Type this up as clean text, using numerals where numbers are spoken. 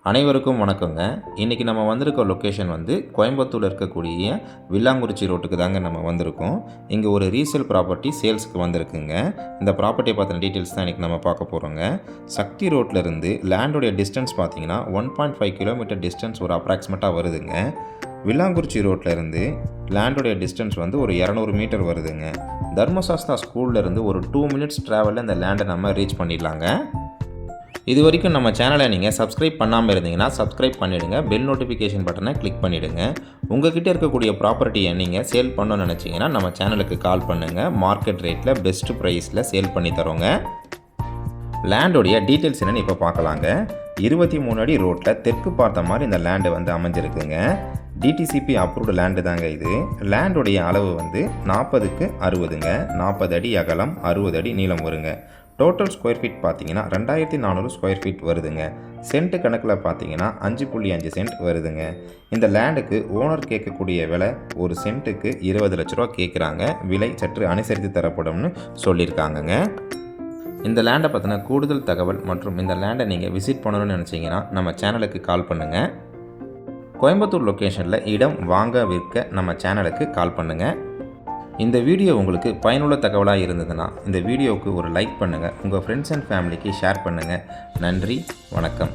அனைவருக்கும் வணக்கங்க. இன்றைக்கி நம்ம வந்திருக்க லொக்கேஷன் வந்து கோயம்புத்தூரில் இருக்கக்கூடிய வில்லாங்குறிச்சி ரோட்டுக்கு தாங்க நம்ம வந்திருக்கோம். இங்கே ஒரு ரீசேல் ப்ராப்பர்ட்டி சேல்ஸுக்கு வந்திருக்குங்க. இந்த ப்ராப்பர்ட்டியை பார்த்தின டீட்டெயில்ஸ் தான் இன்றைக்கி நம்ம பார்க்க போகிறோங்க. சக்தி ரோட்லேருந்து லேண்டோடைய டிஸ்டன்ஸ் பார்த்திங்கன்னா 1.5 கிலோமீட்டர் டிஸ்டன்ஸ் ஒரு அப்ராக்சிமேட்டாக வருதுங்க. வில்லாங்குறிச்சி ரோட்லேருந்து லேண்டோடைய டிஸ்டன்ஸ் வந்து ஒரு 200 மீட்டர் வருதுங்க. தர்மசாஸ்தா ஸ்கூல்லேருந்து ஒரு 2 மினிட்ஸ் ட்ராவலில் இந்த லேண்டை நம்ம ரீச் பண்ணிடலாங்க. இது வரைக்கும் நம்ம சேனலை நீங்கள் சப்ஸ்கிரைப் பண்ணாமல் இருந்தீங்கன்னா சப்ஸ்கிரைப் பண்ணிவிடுங்க. பெல் நோட்டிஃபிகேஷன் பட்டனை கிளிக் பண்ணிவிடுங்க. உங்கள்கிட்ட இருக்கக்கூடிய ப்ராப்பர்ட்டியை நீங்கள் சேல் பண்ணணும்னு நினச்சிங்கன்னா நம்ம சேனலுக்கு கால் பண்ணுங்கள். மார்க்கெட் ரேட்டில் பெஸ்ட்டு ப்ரைஸில் சேல் பண்ணி தரோங்க. லேண்டோடைய டீட்டெயில்ஸ் என்னென்னு இப்போ பார்க்கலாங்க. 23 அடி ரோட்டில் தெற்கு பார்த்த மாதிரி இந்த லேண்டு வந்து அமைஞ்சிருக்குங்க. டிடிசிபி அப்ரூவ்டு லேண்டு தாங்க இது. லேண்டோடைய அளவு வந்து 40க்கு 60ங்க. 40 அடி அகலம், 60 அடி நீளம் வருங்க. டோட்டல் ஸ்கொயர் ஃபீட் பார்த்தீங்கன்னா 2400 ஸ்கொயர் ஃபீட் வருதுங்க. சென்ட் கணக்கில் பார்த்தீங்கன்னா 5.5 சென்ட் வருதுங்க. இந்த லேண்டுக்கு ஓனர் கேட்கக்கூடிய விலை ஒரு சென்ட்டுக்கு 20 லட்ச ரூபா கேட்குறாங்க. விலை சற்று அனுசரித்து தரப்படும்னு சொல்லியிருக்காங்கங்க. இந்த லேண்டை பற்றின கூடுதல் தகவல் மற்றும் இந்த லேண்டை நீங்கள் விசிட் பண்ணணும்னு நினச்சிங்கன்னா நம்ம சேனலுக்கு கால் பண்ணுங்கள். கோயம்புத்தூர் லொக்கேஷனில் இடம் வாங்க விற்க நம்ம சேனலுக்கு கால் பண்ணுங்கள். இந்த வீடியோ உங்களுக்கு பயனுள்ள தகவலாக இருந்ததுன்னா இந்த வீடியோவுக்கு ஒரு லைக் பண்ணுங்கள். உங்கள் ஃப்ரெண்ட்ஸ் அண்ட் ஃபேமிலிக்கு ஷேர் பண்ணுங்கள். நன்றி, வணக்கம்.